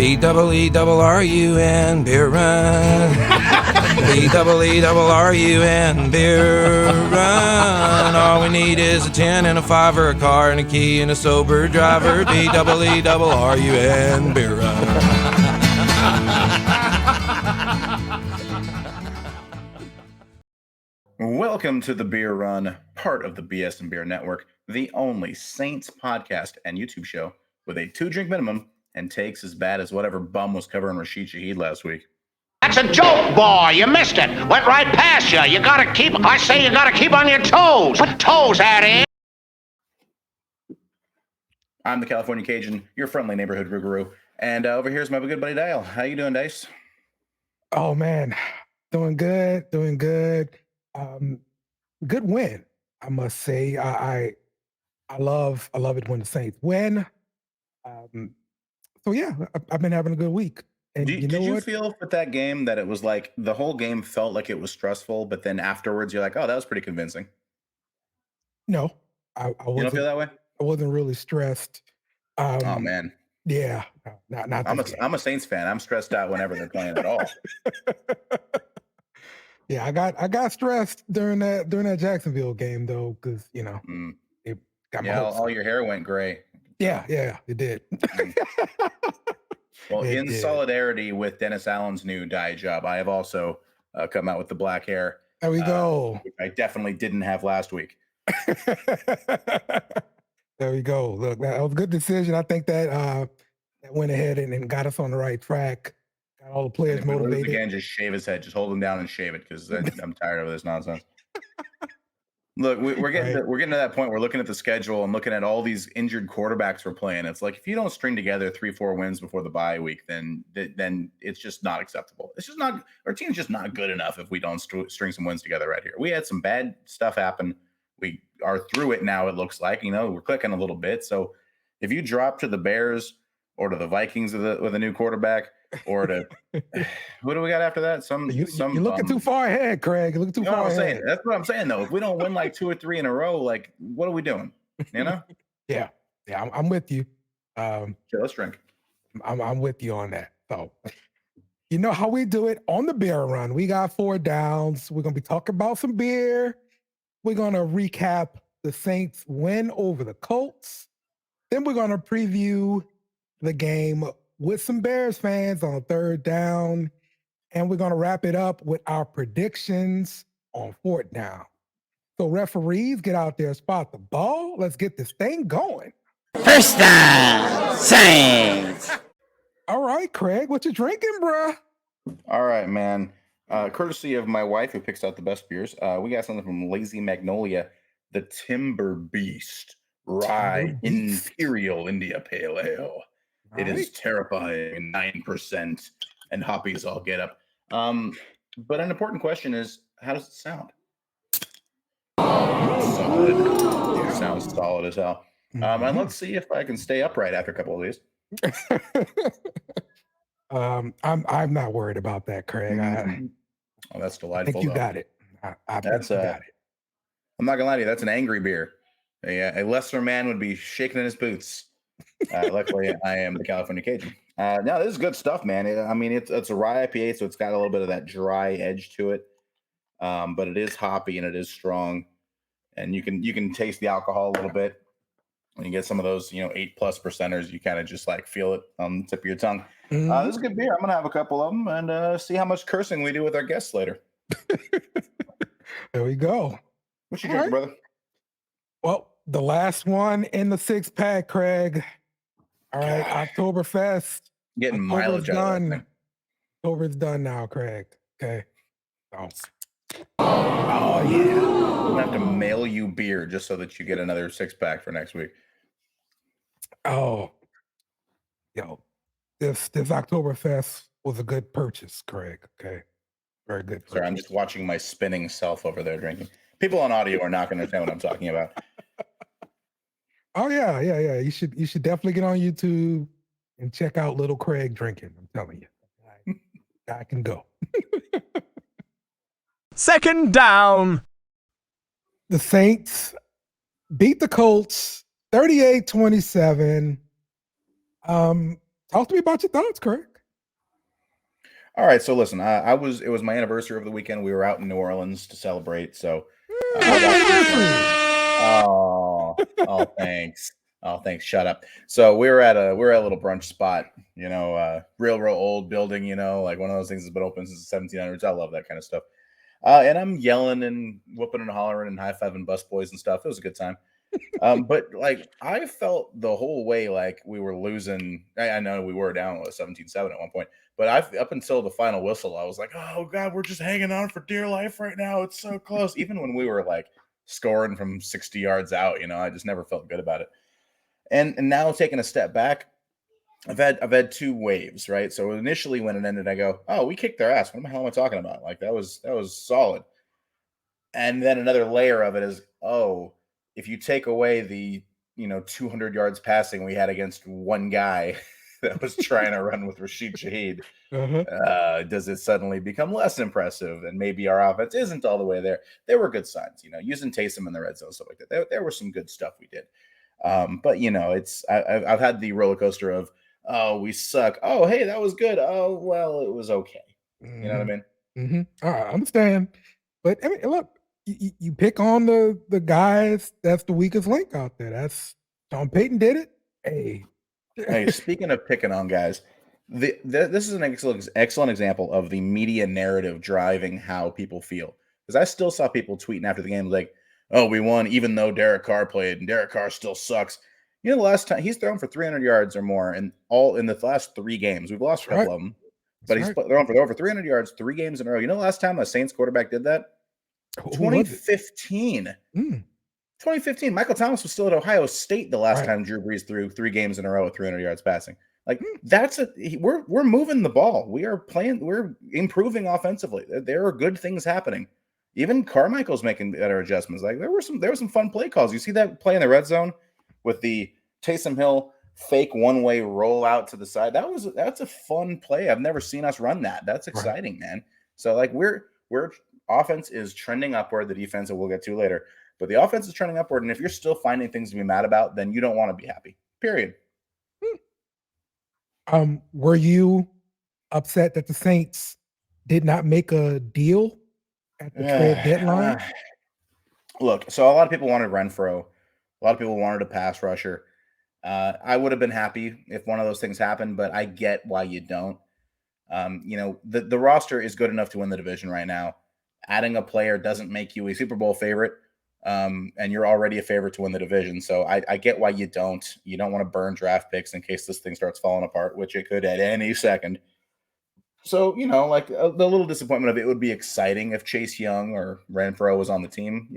B-double-E-double-R-U-N, beer run. B-double-E-double-R-U-N, beer run. All we need is a 10 and a 5 or a car and a key and a sober driver. B-double-E-double-R-U-N, beer run. Welcome to the Beer Run, part of the BS and Beer Network, the only Saints podcast and YouTube show with a 2-drink minimum and takes as bad as whatever bum was covering Rashid Shaheed last week. That's a joke, boy. You missed it. Went right past you. You gotta keep on your toes. Put toes at it. I'm the California Cajun, your friendly neighborhood guru, and over here is my good buddy Dale. How you doing, Dice? Oh man, doing good. Good win, I must say. I love it when the Saints win. So yeah, I've been having a good week. And did you feel with that game that it was like the whole game felt like it was stressful, but then afterwards you're like, oh, that was pretty convincing? No, I wasn't. You don't feel that way? I wasn't really stressed. Oh man. Yeah, not. I'm a Saints fan. I'm stressed out whenever they're playing at all. Yeah, I got stressed during that Jacksonville game though, because it got my hopes all up. your hair went gray. Yeah, it did. Well, solidarity with Dennis Allen's new dye job, I have also come out with the black hair. There we go. Which I definitely didn't have last week. There we go. Look, that was a good decision. I think that went ahead and got us on the right track. Got all the players motivated. Again, just shave his head. Just hold him down and shave it because I'm tired of this nonsense. Look, we're getting to that point. We're looking at the schedule and looking at all these injured quarterbacks we're playing. It's like if you don't string together 3-4 wins before the bye week, then it's just not acceptable. It's just not. Our team's just not good enough if we don't string some wins together right here. We had some bad stuff happen. We are through it now. It looks like we're clicking a little bit. So if you drop to the Bears or to the Vikings with a new quarterback, or to who do we got after that? You're looking too far ahead, Craig. You're looking too far ahead. That's what I'm saying, though. If we don't win like 2 or 3 in a row, like what are we doing? You know? Yeah, I'm with you. Sure, let's drink. I'm with you on that. So you know how we do it on the Beer Run. We got 4 downs. We're gonna be talking about some beer. We're gonna recap the Saints win over the Colts. Then we're gonna preview the game with some Bears fans on 3rd down. And we're going to wrap it up with our predictions on 4th down. So referees, get out there, spot the ball. Let's get this thing going. First down, Saints. All right, Craig, what you drinking, bruh? All right, man. Courtesy of my wife who picks out the best beers, we got something from Lazy Magnolia, the Timber Beast Rye Imperial India Pale Ale. It is terrifying, 9%, and hoppies all get up. But an important question is, how does it sound? Solid. It sounds solid as hell. And let's see if I can stay upright after a couple of these. I'm not worried about that, Craig. Oh, that's delightful. I think you got it. I think you got it. I'm not gonna lie to you. That's an angry beer. A lesser man would be shaking in his boots. Luckily, I am the California Cajun. No, this is good stuff, man. It's a rye IPA, so it's got a little bit of that dry edge to it, but it is hoppy and it is strong, and you can taste the alcohol a little bit. When you get some of those, 8+ percenters, you kind of just like feel it on the tip of your tongue. This is a good beer. I'm gonna have a couple of them and see how much cursing we do with our guests later. There we go. What you drinking, brother? Well, the last one in the 6-pack, Craig. All right, Oktoberfest. Getting mileage out of that. October's done now, Craig. Okay. Oh yeah. I'm gonna have to mail you beer just so that you get another 6-pack for next week. Oh, this Oktoberfest was a good purchase, Craig. Okay, very good purchase. Sorry, I'm just watching my spinning self over there drinking. People on audio are not going to understand what I'm talking about. Oh yeah. You should definitely get on YouTube and check out Little Craig drinking. I'm telling you, I can go. 2nd down. The Saints beat the Colts 38-27. Talk to me about your thoughts, Craig. All right, so listen, it was my anniversary over the weekend. We were out in New Orleans to celebrate. So, Happy anniversary. thanks. Oh, thanks. Shut up. So we were at a little brunch spot, real old building, like one of those things that's been open since the 1700s. I love that kind of stuff. And I'm yelling and whooping and hollering and high fiving busboys and stuff. It was a good time. But like I felt the whole way like we were losing. I know we were down with 17-7 at one point, but up until the final whistle, I was like, oh God, we're just hanging on for dear life right now. It's so close. Even when we were like scoring from 60 yards out, I just never felt good about it. And now taking a step back, I've had two waves, right? So initially when it ended, I go, oh, we kicked their ass. What the hell am I talking about? Like that was solid. And then another layer of it is, oh, if you take away the 200 yards passing we had against one guy that was trying to run with Rashid Shaheed, does it suddenly become less impressive? And maybe our offense isn't all the way there. There were good signs, using Taysom in the red zone, stuff like that. There was some good stuff we did. But I've had the roller coaster of, oh, we suck. Oh, hey, that was good. Oh, well, it was okay. You know what I mean? Mm-hmm. I understand, but I mean, look, you pick on the guys that's the weakest link out there. That's Tom Payton did it. Hey, speaking of picking on guys, this is an excellent example of the media narrative driving how people feel. Because I still saw people tweeting after the game like, oh, we won even though Derek Carr played, and Derek Carr still sucks. The last time he's thrown for 300 yards or more in the last 3 games. We've lost a couple of them, but he's thrown for over 300 yards 3 games in a row. The last time a Saints quarterback did that? 2015. 2015. Michael Thomas was still at Ohio State the last time Drew Brees threw 3 games in a row with 300 yards passing. Like we're moving the ball. We're improving offensively. There are good things happening. Even Carmichael's making better adjustments. Like there were some fun play calls. You see that play in the red zone with the Taysom Hill fake one-way roll out to the side. That's a fun play. I've never seen us run that. That's exciting, man. So like we're offense is trending upward. The defense, we'll get to later, but the offense is trending upward. And if you're still finding things to be mad about, then you don't want to be happy. Period. Were you upset that the Saints did not make a deal at the trade deadline? Look, so a lot of people wanted Renfro. A lot of people wanted a pass rusher. I would have been happy if one of those things happened, but I get why you don't. The roster is good enough to win the division right now. Adding a player doesn't make you a Super Bowl favorite, and you're already a favorite to win the division. So I get why you don't. You don't want to burn draft picks in case this thing starts falling apart, which it could at any second. So, like the little disappointment of it would be exciting if Chase Young or Renfro was on the team,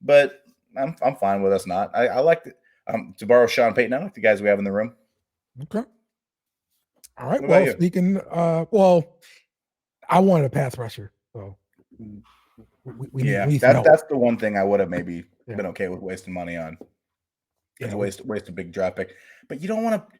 but I'm fine with us not. I like to borrow Sean Payton. I like the guys we have in the room. Okay. All right. Well, speaking, I wanted a pass rusher. So that's the one thing I would have maybe been okay with wasting money on. Waste a big draft pick, but you don't want to.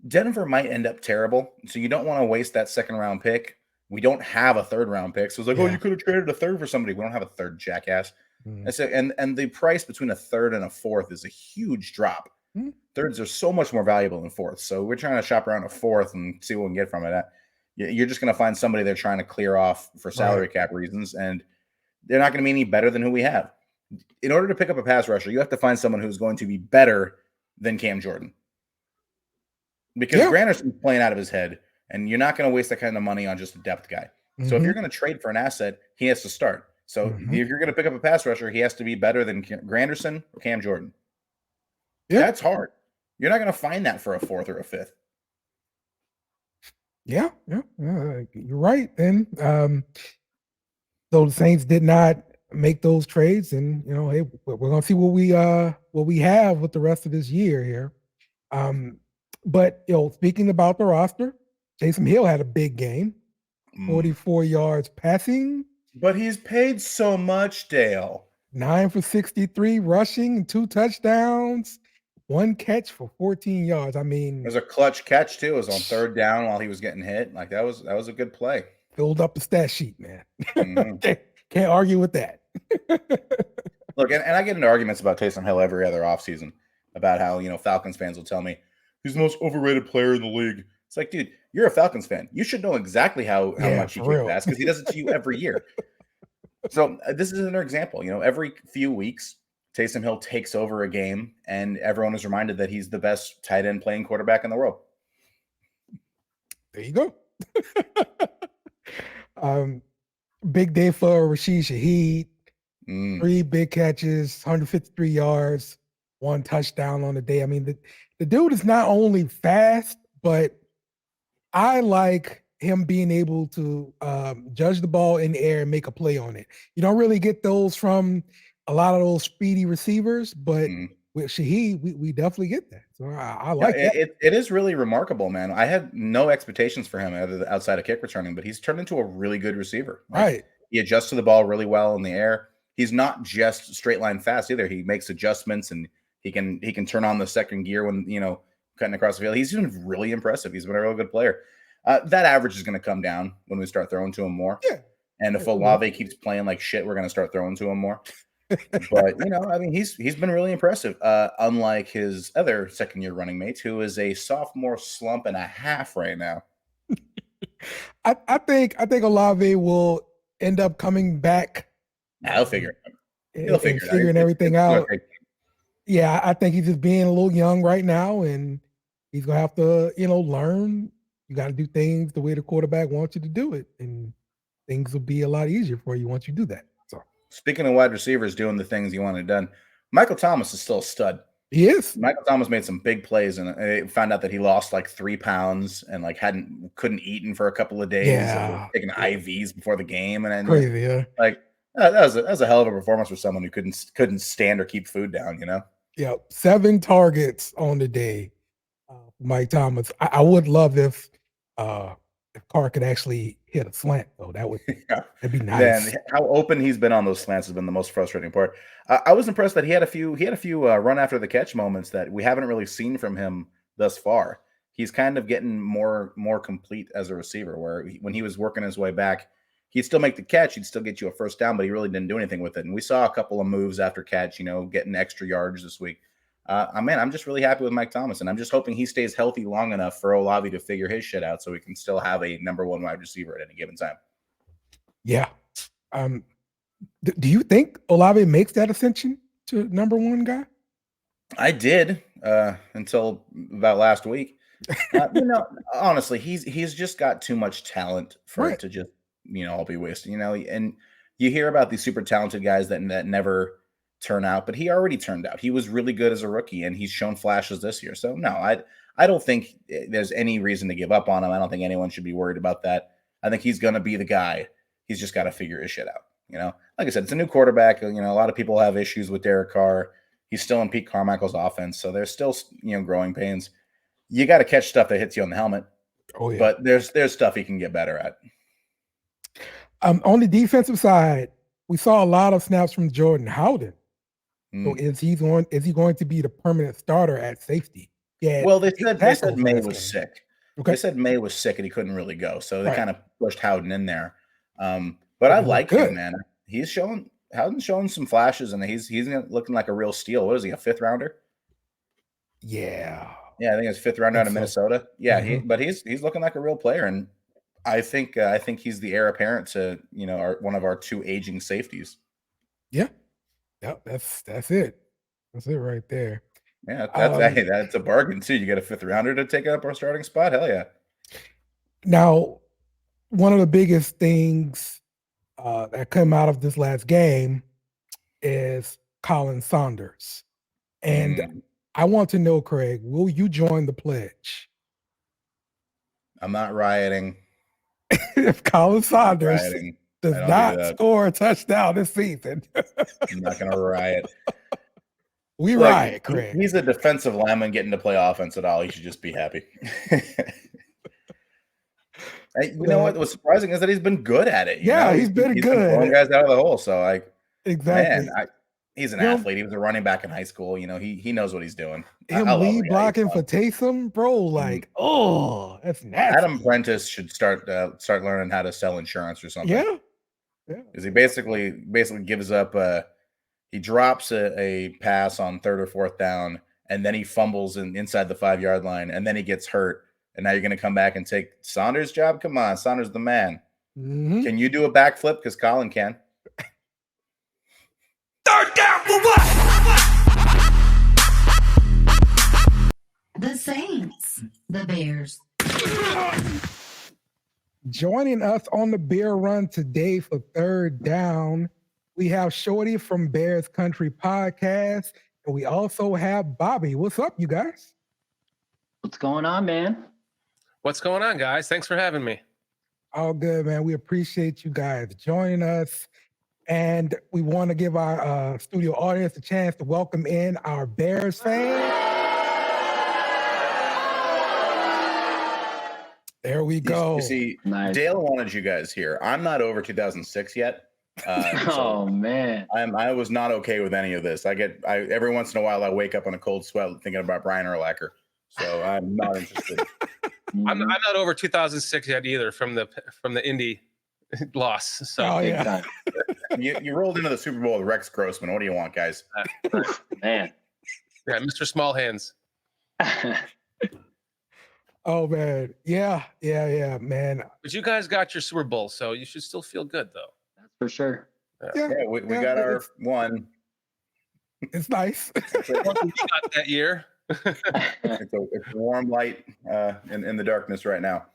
Denver might end up terrible, so you don't want to waste that 2nd round pick. We don't have a 3rd round pick, so it's like, oh, you could have traded a 3rd for somebody. We don't have a 3rd, jackass. And so, and the price between a 3rd and a 4th is a huge drop. 3rds are so much more valuable than 4ths, so we're trying to shop around a 4th and see what we can get from it. You're just going to find somebody they're trying to clear off for salary cap reasons, and they're not going to be any better than who we have. In order to pick up a pass rusher, you have to find someone who's going to be better than Cam Jordan. Because Granderson's playing out of his head, and you're not going to waste that kind of money on just a depth guy. So if you're going to trade for an asset, he has to start. So if you're going to pick up a pass rusher, he has to be better than Granderson or Cam Jordan. Yeah. That's hard. You're not going to find that for a 4th or a 5th. Yeah, you're right. Then, so the Saints did not make those trades, and hey, we're going to see what we have with the rest of this year here. But speaking about the roster, Taysom Hill had a big game, 44 yards passing. But he's paid so much, Dale. 9 for 63 rushing, 2 touchdowns, 1 catch for 14 yards. I mean, there's a clutch catch too. It was on 3rd down while he was getting hit. Like that was a good play. Filled up the stat sheet, man. Can't argue with that. Look, and I get into arguments about Taysom Hill every other offseason about how Falcons fans will tell me, he's the most overrated player in the league. It's like, dude, you're a Falcons fan. You should know exactly how much he for kicks real. ass because he does it to you every year. So this is another example. Every few weeks, Taysom Hill takes over a game, and everyone is reminded that he's the best tight end playing quarterback in the world. There you go. Big day for Rashid Shaheed. 3 big catches, 153 yards, 1 touchdown on the day. I mean, the dude is not only fast, but I like him being able to judge the ball in the air and make a play on it. You don't really get those from a lot of those speedy receivers, but with Shaheed, we definitely get that. So I like that. It is really remarkable, man. I had no expectations for him outside of kick returning, but he's turned into a really good receiver. Right. He adjusts to the ball really well in the air. He's not just straight line fast either. He makes adjustments, and he can turn on the second gear when cutting across the field. He's been really impressive. He's been a real good player. That average is going to come down when we start throwing to him more. Yeah. And if Olave keeps playing like shit, we're going to start throwing to him more. But I mean, he's been really impressive. Unlike his other second-year running mates, who is a sophomore slump and a half right now. I think Olave will end up coming back. He'll figure it out. He'll figure it out. Figuring everything out. Yeah, I think he's just being a little young right now, and he's gonna have to, learn. You got to do things the way the quarterback wants you to do it, and things will be a lot easier for you once you do that. So, speaking of wide receivers doing the things you wanted done, Michael Thomas is still a stud. He is. Michael Thomas made some big plays, and I found out that he lost like 3 pounds and like couldn't eat for a couple of days. Yeah, taking IVs before the game, and crazy. Yeah, like that was a hell of a performance for someone who couldn't stand or keep food down. Yeah, 7 targets on the day. Mike Thomas. I would love if Carr could actually hit a slant, though. That'd be nice. Man, how open he's been on those slants has been the most frustrating part. I was impressed that he had a few run after the catch moments that we haven't really seen from him thus far. He's kind of getting more complete as a receiver, where when he was working his way back, he'd still make the catch, he'd still get you a first down, but he really didn't do anything with it. And we saw a couple of moves after catch, getting extra yards this week. I'm just really happy with Mike Thomas, and I'm just hoping he stays healthy long enough for Olave to figure his shit out so we can still have a number 1 wide receiver at any given time. Yeah. Do you think Olave makes that ascension to number 1 guy? I did until about last week. Honestly, he's just got too much talent for it to just all be wasted. And you hear about these super talented guys that never turn out, but he already turned out. He was really good as a rookie, and he's shown flashes this year. So no, I don't think there's any reason to give up on him. I don't think anyone should be worried about that. I think he's going to be the guy. He's just got to figure his shit out. Like I said, it's a new quarterback. A lot of people have issues with Derek Carr. He's still in Pete Carmichael's offense, so there's still growing pains. You got to catch stuff that hits you on the helmet. Oh yeah. But there's stuff he can get better at. On the defensive side, we saw a lot of snaps from Jordan Howden. So is he going to be the permanent starter at safety? Yeah. Well, they said May was sick. Okay. They said May was sick and he couldn't really go, so they kind of pushed Howden in there. But I like him, man. Howden's showing some flashes, and he's looking like a real steal. What is he, a 5th rounder? Yeah. Yeah, I think it's 5th rounder out of Minnesota. Yeah, but he's looking like a real player, and I think he's the heir apparent to one of our 2 aging safeties. Yeah. Yep, that's it. That's it right there. Yeah, that's a bargain too. You get a 5th rounder to take up our starting spot. Hell yeah. Now, one of the biggest things that come out of this last game is Colin Saunders, and I want to know, Craig, will you join the pledge? I'm not rioting. If Colin Saunders does not score a touchdown this season, I'm not going to riot. We riot, Craig. He's a defensive lineman getting to play offense at all. He should just be happy. You know what was surprising is that he's been good at it. He's been good. Been blowing guys out of the hole. So exactly. Man, he's an athlete. He was a running back in high school. He knows what he's doing. Him lead blocking for Taysom, bro. That's nasty. Adam Prentice should start learning how to sell insurance or something. Yeah. Because he basically gives up. He drops a pass on 3rd or 4th down, and then he fumbles inside the 5-yard line, and then he gets hurt, and now you're going to come back and take Saunders' job? Come on, Saunders the man. Mhm. Can you do a backflip? Because Colin can. Third down for what? The Saints, the Bears. Joining us on the Bear Run today for third down, we have Shorty from Bears Country Podcast, and we also have Bobby. What's up, you guys? What's going on, man? What's going on, guys? Thanks for having me. All good, man. We appreciate you guys joining us. And we want to give our studio audience a chance to welcome in our Bears fans. There we go. You see, Nice. Dale wanted you guys here. I'm not over 2006 yet. Oh man, I was not okay with any of this. Every once in a while I wake up in a cold sweat thinking about Brian Urlacher. So I'm not interested. I'm not over 2006 yet either from the Indy loss. So Oh, yeah. You rolled into the Super Bowl with Rex Grossman. What do you want, guys? man. yeah, Mr. Small Hands. Oh, man. Yeah, man. But you guys got your Super Bowl, so you should still feel good though. That's for sure. Yeah, we got our one. It's nice. What you got that year? It's a warm light in the darkness right now.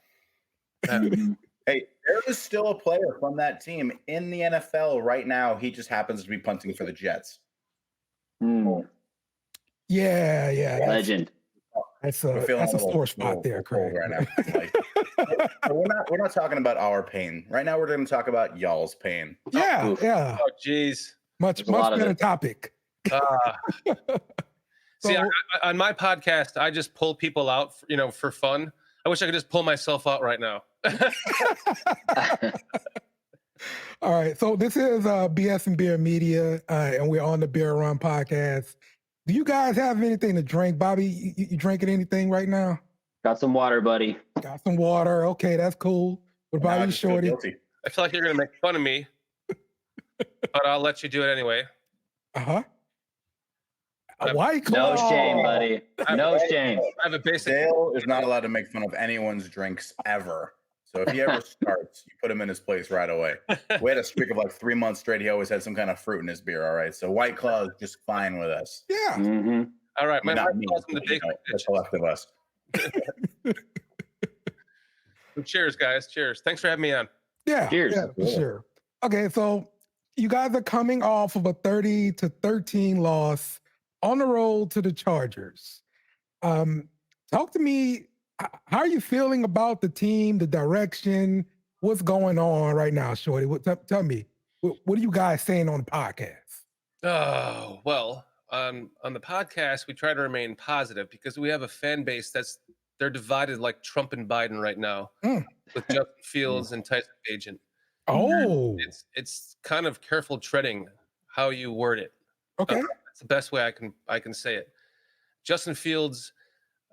Hey, there is still a player from that team in the NFL right now. He just happens to be punting for the Jets. Yeah. Legend. That's a sore spot there, Craig. Right now. We're not talking about our pain right now. We're going to talk about y'all's pain. Yeah. Oh, geez. Much a lot of better it. topic. See, So- on my podcast, I just pull people out, for fun. I wish I could just pull myself out right now. All right. So this is BS and Beer Media, and we're on the Beer Run podcast. Do you guys have anything to drink? Bobby, you drinking anything right now? Got some water, buddy. Got some water. Okay, that's cool. What Now I about you, just feel Shorty? guilty. I feel like you're going to make fun of me, but I'll let you do it anyway. Uh-huh. A I'm- White No Claw. shame, buddy. No shame. I have a basic. Dale is not allowed to make fun of anyone's drinks ever. So if he ever starts, you put him in his place right away. We had a streak of like 3 months straight. He always had some kind of fruit in his beer. All right. So White Claw is just fine with us. Yeah. Mm-hmm. All right, my Not wife me, calls them the but, big that's the left of us. Cheers, guys. Cheers. Thanks for having me on. Yeah. Cheers. Yeah, for sure. Okay, so you guys are coming off of a 30-13 loss on the road to the Chargers. Talk to me. How are you feeling about the team, the direction? What's going on right now, Shorty? Tell me. What are you guys saying on the podcast? Oh, well, on the podcast, we try to remain positive because we have a fan base they're divided like Trump and Biden right now with Justin Fields and Tyson Agent. Oh, It's kind of careful treading how you word it. okay. That's the best way I can say it. Justin Fields,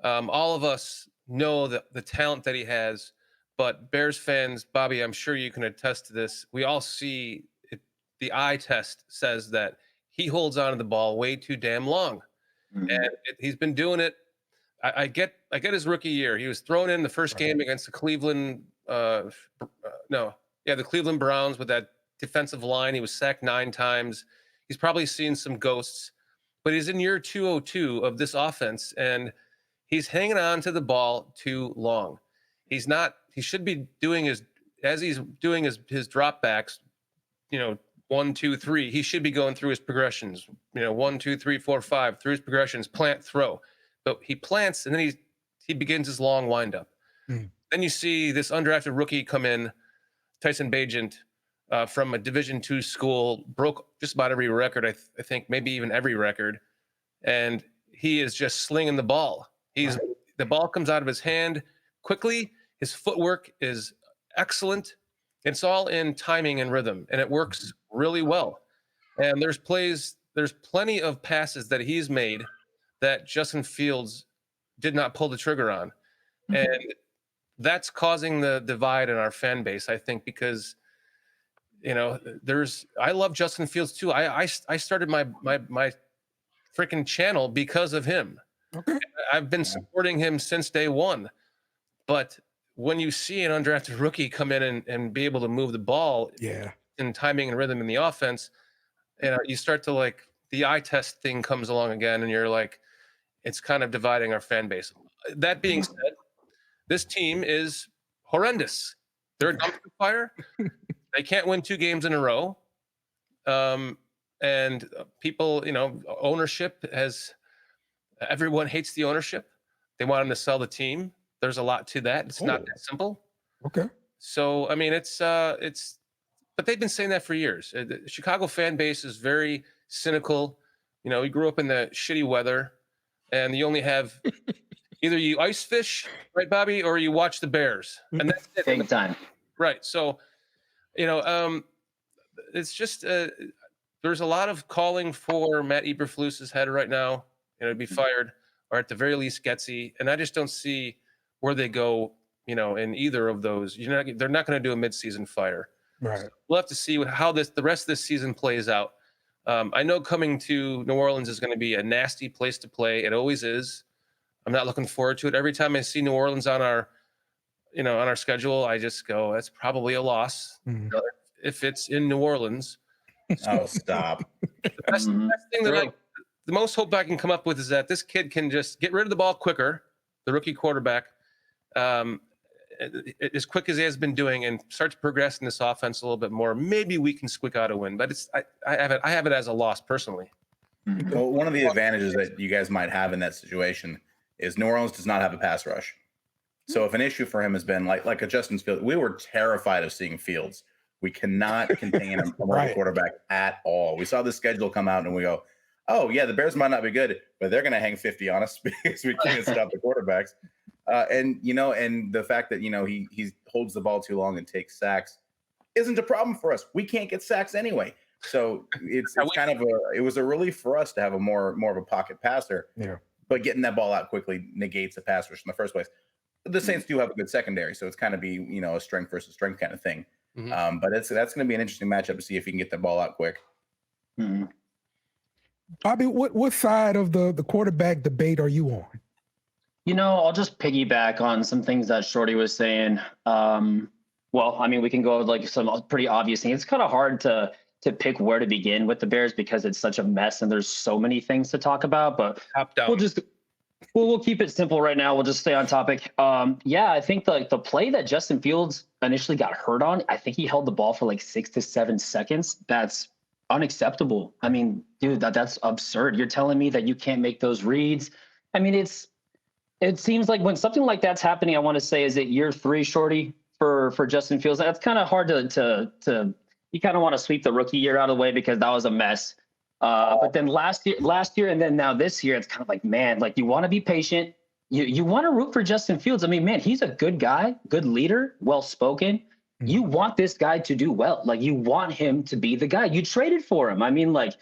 all of us know the talent that he has, but Bears fans, Bobby, I'm sure you can attest to this. We all see it. The eye test says that he holds on to the ball way too damn long, and he's been doing it. I get his rookie year. He was thrown in the first game against the Cleveland, the Cleveland Browns with that defensive line. He was sacked 9 times. He's probably seen some ghosts, but he's in year 202 of this offense, and he's hanging on to the ball too long. He should be doing his drop backs, 1, 2, 3. He should be going through his progressions, 1, 2, 3, 4, 5, through his progressions, plant, throw. But he plants, and then he begins his long windup. Then you see this undrafted rookie come in, Tyson Bagent, from a Division II school, broke just about every record, I think maybe even every record, and he is just slinging the ball. The ball comes out of his hand quickly. His footwork is excellent. It's all in timing and rhythm, and it works really well. And there's plenty of passes that he's made that Justin Fields did not pull the trigger on. And that's causing the divide in our fan base, I think, because, I love Justin Fields too. I started my freaking channel because of him. Okay. I've been supporting him since day one. But when you see an undrafted rookie come in and be able to move the ball Yeah. in timing and rhythm in the offense, you start to like the eye test thing comes along again, and you're like, it's kind of dividing our fan base. That being said, this team is horrendous. They're a dumpster fire. They can't win 2 games in a row. And people, ownership everyone hates the ownership. They want them to sell the team. There's a lot to that. It's not that simple. Okay. So, I mean, but they've been saying that for years. The Chicago fan base is very cynical. We grew up in the shitty weather, and you only have either you ice fish, right, Bobby, or you watch the Bears, and that's it. Big time. Right. So, it's just there's a lot of calling for Matt Eberflus's head right now, to be fired, or at the very least Getsy, and I just don't see where they go, in either of those. They're not going to do a midseason fire. Right. So we'll have to see how the rest of this season plays out. I know coming to New Orleans is going to be a nasty place to play. It always is. I'm not looking forward to it. Every time I see New Orleans on our schedule, I just go, that's probably a loss. Mhm. If it's in New Orleans. Oh, stop. The best thing that the most hope I can come up with is that this kid can just get rid of the ball quicker, the rookie quarterback, as quick as he has been doing, and start to progress in this offense a little bit more. Maybe we can squeak out a win, but I have it as a loss personally. Well, one of the advantages that you guys might have in that situation is New Orleans does not have a pass rush. So if an issue for him has been like a Justin Fields, we were terrified of seeing Fields. We cannot contain a mobile quarterback at all. We saw the schedule come out and we go, oh yeah, the Bears might not be good, but they're going to hang 50 on us because we can't stop the quarterbacks. And the fact that he holds the ball too long and takes sacks isn't a problem for us. We can't get sacks anyway. So it's kind of it was a relief for us to have a more of a pocket passer. Yeah. But getting that ball out quickly negates the pass rush in the first place. The Saints do have a good secondary, so it's kind of be a strength versus strength kind of thing. Mm-hmm. But that's going to be an interesting matchup to see if he can get the ball out quick. Mm-hmm. Bobby, what side of the quarterback debate are you on? I'll just piggyback on some things that Shorty was saying. Well, I mean, we can go with like some pretty obvious things. It's kind of hard to pick where to begin with the Bears because it's such a mess and there's so many things to talk about. But we'll keep it simple right now. We'll just stay on topic. I think the play that Justin Fields initially got hurt on, I think he held the ball for like 6 to 7 seconds. That's unacceptable. I mean, dude, that's absurd. You're telling me that you can't make those reads. I mean, it seems like when something like that's happening, I want to say, is it year 3, Shorty, for Justin Fields? That's kind of hard to you kind of want to sweep the rookie year out of the way because that was a mess. But then last year, and then now this year, it's kind of like, man, like you want to be patient. You want to root for Justin Fields. I mean, man, he's a good guy, good leader, well-spoken. You want this guy to do well. Like you want him to be the guy. You traded for him. I mean, like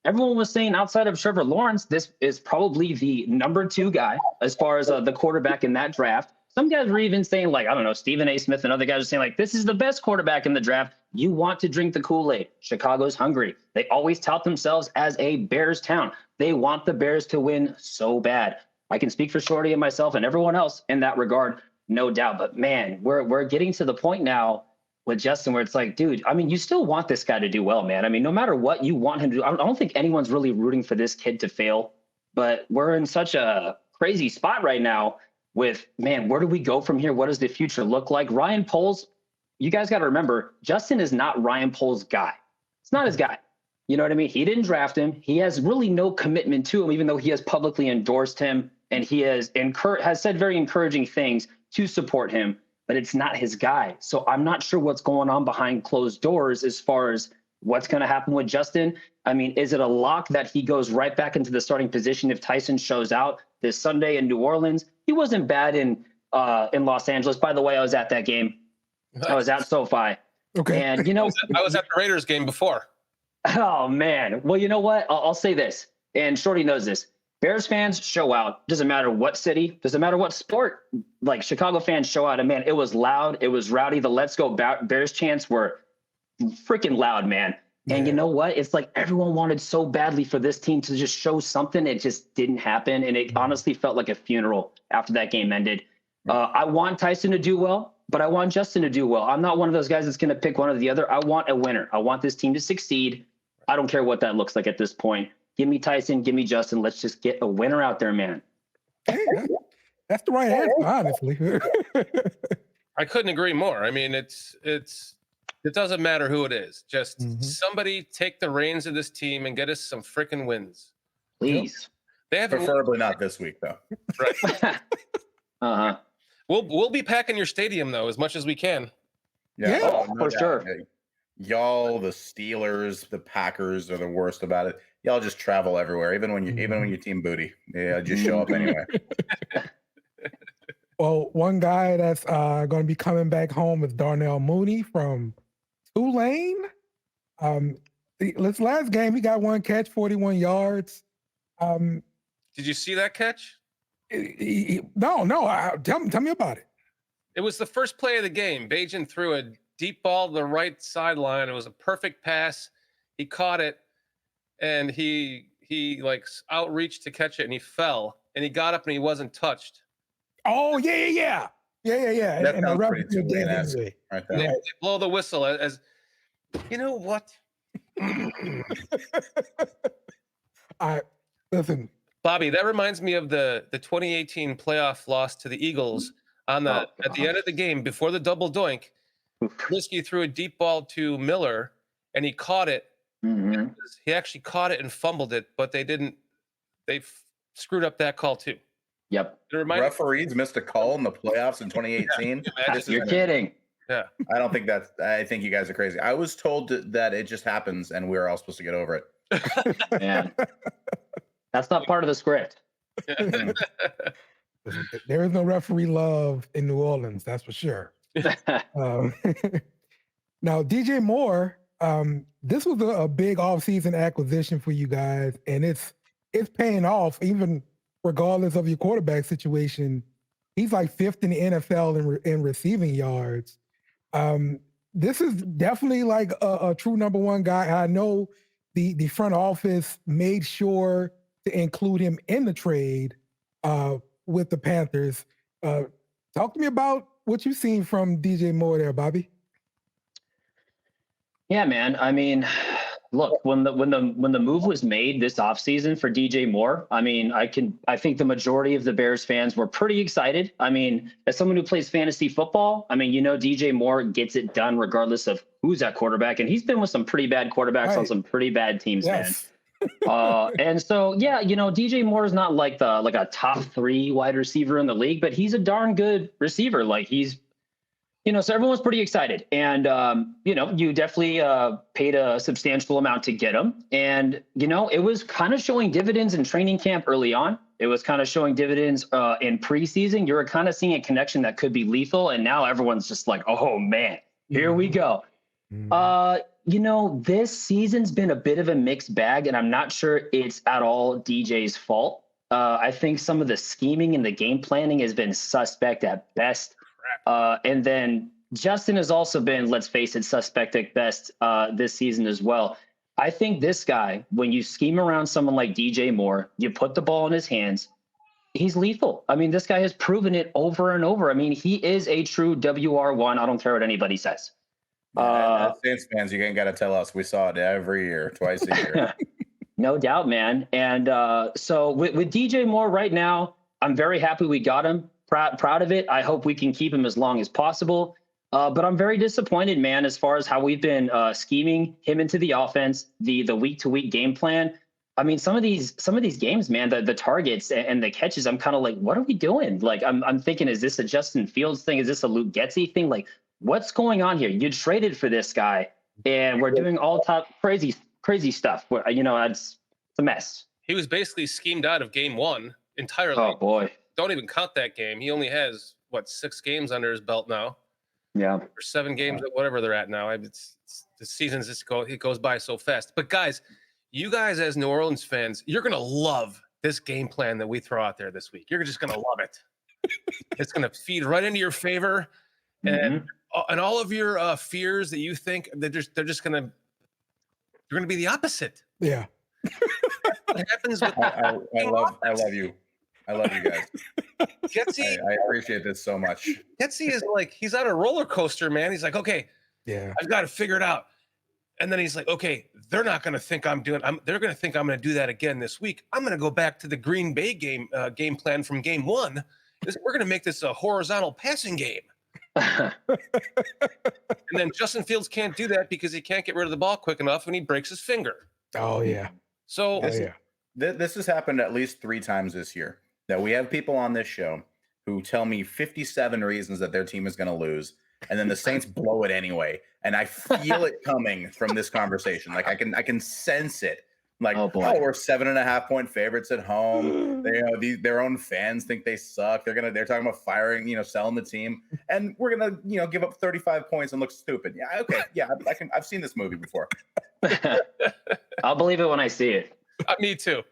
everyone was saying outside of Trevor Lawrence, this is probably the number 2 guy as far as the quarterback in that draft. Some guys were even saying like, I don't know, Stephen A. Smith and other guys are saying like, this is the best quarterback in the draft. You want to drink the Kool-Aid. Chicago's hungry. They always tout themselves as a Bears town. They want the Bears to win so bad. I can speak for Shorty and myself and everyone else in that regard, no doubt. But man, we're getting to the point now with Justin where it's like, dude, I mean, you still want this guy to do well, man. I mean, no matter what you want him to do, I don't think anyone's really rooting for this kid to fail. But we're in such a crazy spot right now with, man, where do we go from here? What does the future look like? Ryan Poles, you guys got to remember, Justin is not Ryan Poles' guy. It's not his guy. You know what I mean? He didn't draft him. He has really no commitment to him, even though he has publicly endorsed him and he has said very encouraging things to support him, but it's not his guy. So I'm not sure what's going on behind closed doors as far as what's going to happen with Justin. I mean, is it a lock that he goes right back into the starting position if Tyson shows out this Sunday in New Orleans? He wasn't bad in Los Angeles. By the way, I was at that game. I was at SoFi. Okay. And, I was at the Raiders game before. Oh, man. Well, you know what? I'll say this, and Shorty knows this. Bears fans show out. Doesn't matter what city, doesn't matter what sport. Like Chicago fans show out. And, man, it was loud. It was rowdy. The Let's Go Bears chants were freaking loud, man. And you know what? It's like everyone wanted so badly for this team to just show something. It just didn't happen. And it honestly felt like a funeral after that game ended. I want Tyson to do well, but I want Justin to do well. I'm not one of those guys that's going to pick one or the other. I want a winner. I want this team to succeed. I don't care what that looks like at this point. Give me Tyson. Give me Justin. Let's just get a winner out there, man. Hey, that's the right answer, honestly. I couldn't agree more. I mean, it doesn't matter who it is. Just somebody take the reins of this team and get us some freaking wins. Please. They have Preferably not this week, though. Right. We'll be packing your stadium though as much as we can. Yeah, for sure. Y'all, the Steelers, the Packers are the worst about it. Y'all just travel everywhere, even when you team booty. Yeah, just show up anyway. Well, one guy that's going to be coming back home is Darnell Mooney from Tulane. This last game, he got one catch, 41 yards. Did you see that catch? No. Tell me about it. It was the first play of the game. Bajan threw a deep ball to the right sideline. It was a perfect pass. He caught it, and he like outreached to catch it, and he fell, and he got up, and he wasn't touched. Oh, yeah. That and sounds the pretty Tulane-esque right there. They blow the whistle as you know what? Listen, Bobby, that reminds me of the 2018 playoff loss to the Eagles at the end of the game before the double doink. Trubisky threw a deep ball to Miller, and he caught it. He actually caught it and fumbled it, but they didn't. They screwed up that call too. Yep. Referees missed a call in the playoffs in 2018. You're kidding. Yeah. I think you guys are crazy. I was told that it just happens, and we're all supposed to get over it. Man, that's not part of the script. There is no referee love in New Orleans, that's for sure. Now, DJ Moore, this was a big offseason acquisition for you guys, and it's paying off, even regardless of your quarterback situation. He's like fifth in the NFL in receiving yards. This is definitely like a true number one guy. I know the front office made sure to include him in the trade with the Panthers. Talk to me about what you've seen from DJ Moore there, Bobby. Yeah, man. I mean, look, when the move was made this offseason for DJ Moore, I mean, I think the majority of the Bears fans were pretty excited. I mean, as someone who plays fantasy football, I mean, DJ Moore gets it done regardless of who's at quarterback, and he's been with some pretty bad quarterbacks on some pretty bad teams, man. And so, yeah, DJ Moore is not like a top 3 wide receiver in the league, but he's a darn good receiver. Like he's, so everyone's pretty excited, and you definitely paid a substantial amount to get him, and it was kind of showing dividends in training camp early on. It was kind of showing dividends in preseason. You were kind of seeing a connection that could be lethal, and now everyone's just like, oh man, here we go. This season's been a bit of a mixed bag, and I'm not sure it's at all DJ's fault. I think some of the scheming and the game planning has been suspect at best. And then Justin has also been, let's face it, suspect at best this season as well. I think this guy, when you scheme around someone like DJ Moore, you put the ball in his hands, he's lethal. I mean, this guy has proven it over and over. I mean, he is a true WR1. I don't care what anybody says. Saints fans, you ain't got to tell us. We saw it every year, twice a year. No doubt, man. And so with DJ Moore right now, I'm very happy we got him. Proud of it. I hope we can keep him as long as possible. But I'm very disappointed, man, as far as how we've been scheming him into the offense, the week-to-week game plan. I mean, some of these games, man, the targets and the catches, I'm kind of like, what are we doing? Like, I'm thinking, is this a Justin Fields thing? Is this a Luke Getsy thing? Like, what's going on here? You traded for this guy, and we're doing all top crazy stuff. Where, it's a mess. He was basically schemed out of game 1 entirely. Oh boy. Don't even count that game. He only has 6 games under his belt now. Yeah. Or 7 games, whatever they're at now. The season's it goes by so fast. But guys, you guys as New Orleans fans, you're gonna love this game plan that we throw out there this week. You're just gonna love it. It's gonna feed right into your favor, and all of your fears that you think they're just gonna You're going to be the opposite. Yeah. What happens with I love you. I love you guys. Getsy? I appreciate this so much. Getsy is like, he's on a roller coaster, man. He's like, okay, Yeah. I've got to figure it out. And then he's like, okay, they're not going to think they're going to think I'm going to do that again this week. I'm going to go back to the Green Bay game plan from game 1. We're going to make this a horizontal passing game. And then Justin Fields can't do that because he can't get rid of the ball quick enough and he breaks his finger. Oh yeah. So This has happened at least 3 times this year that we have people on this show who tell me 57 reasons that their team is going to lose. And then the Saints blow it anyway. And I feel it coming from this conversation. Like I can sense it. Like, oh, we're 7.5 point favorites at home. They, their own fans think they suck. They're talking about firing, selling the team, and we're gonna, give up 35 points and look stupid. Yeah, okay, yeah, I've seen this movie before. I'll believe it when I see it. Me too.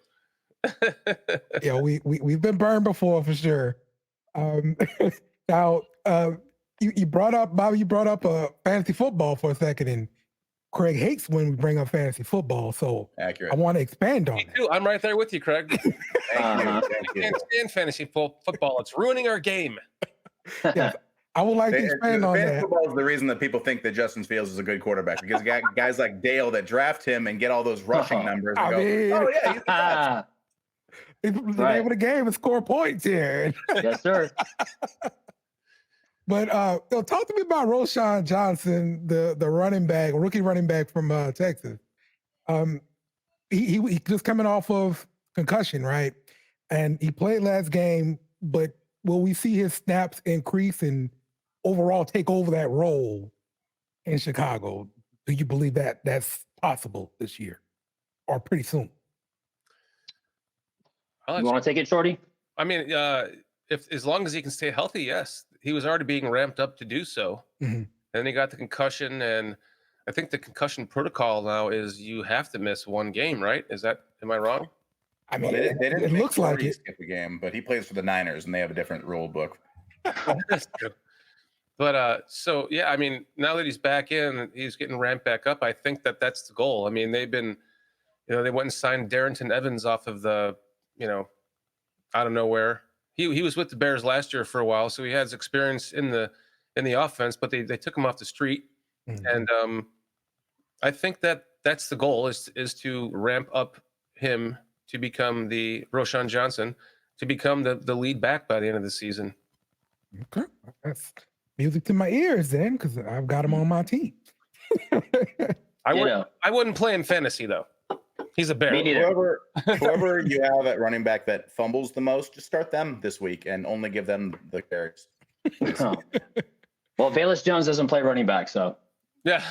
Yeah, we've been burned before for sure. Now, you brought up Bobby. You brought up fantasy football for a second, and Craig hates when we bring up fantasy football, so accurate. I want to expand on it. Me too. I'm right there with you, Craig. Thank you. I can't stand fantasy football. It's ruining our game. Yes, I would like to expand on that. Football is the reason that people think that Justin Fields is a good quarterback, because guys like Dale that draft him and get all those rushing numbers and oh yeah, he's the best. It's the name of the game is score points here. Yes, sir. But talk to me about Roschon Johnson, the rookie running back from Texas. He just coming off of concussion, right? And he played last game, but will we see his snaps increase and overall take over that role in Chicago? Do you believe that that's possible this year or pretty soon? You want to take it, Shorty? I mean, if as long as he can stay healthy, yes. He was already being ramped up to do so. Mm-hmm. And then he got the concussion, and I think the concussion protocol now is you have to miss 1 game, right? Am I wrong? I mean, they didn't it looks like it. Skip a game, but he plays for the Niners, and they have a different rule book. That's true. But so yeah, I mean, now that he's back in, he's getting ramped back up. I think that's the goal. I mean, they've been, they went and signed Darrington Evans off of the, out of nowhere. He was with the Bears last year for a while, so he has experience in the offense. But they took him off the street, and I think that's the goal is to ramp up him to become the Roschon Johnson, to become the lead back by the end of the season. Okay, that's music to my ears then, because I've got him on my team. I wouldn't play in fantasy though. He's a Bear. Whoever you have at running back that fumbles the most, just start them this week and only give them the carries. Oh. Well, Velus Jones doesn't play running back, so. Yeah.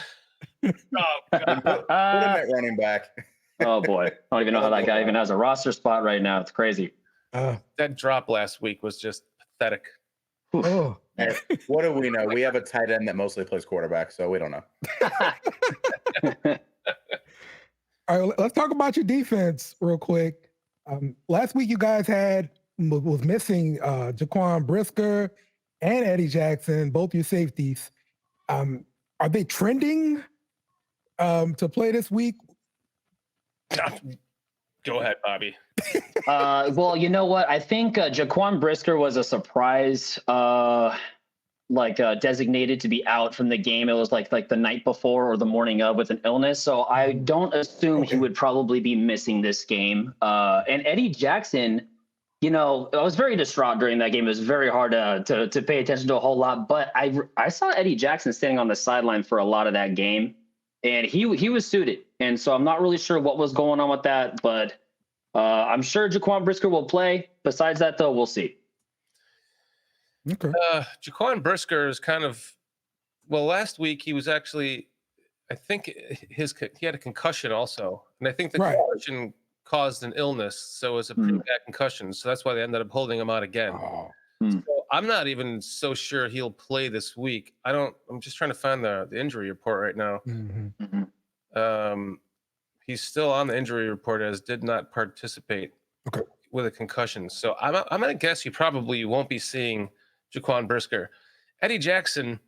Oh, put him at running back. Oh, boy. I don't even know how that guy even has a roster spot right now. It's crazy. That drop last week was just pathetic. Oh. Hey, what do we know? We have a tight end that mostly plays quarterback, so we don't know. All right, let's talk about your defense real quick. Last week, you guys was missing Jaquan Brisker and Eddie Jackson, both your safeties. Are they trending to play this week? Go ahead, Bobby. Well, you know what? I think Jaquan Brisker was a surprise, designated to be out from the game. It was like the night before or the morning of with an illness. So I don't assume he would probably be missing this game. And Eddie Jackson, I was very distraught during that game. It was very hard to pay attention to a whole lot. But I saw Eddie Jackson standing on the sideline for a lot of that game, and he was suited. And so I'm not really sure what was going on with that, but I'm sure Jaquan Brisker will play. Besides that, though, we'll see. Okay. Jaquan Brisker is last week he was actually, I think he had a concussion also. And I think the concussion caused an illness. So it was a pretty bad concussion. So that's why they ended up holding him out again. Oh. So I'm not even so sure he'll play this week. I'm just trying to find the injury report right now. Mm-hmm. He's still on the injury report as did not participate with a concussion. So I'm going to guess you probably won't be seeing Jaquan Brisker. Eddie Jackson,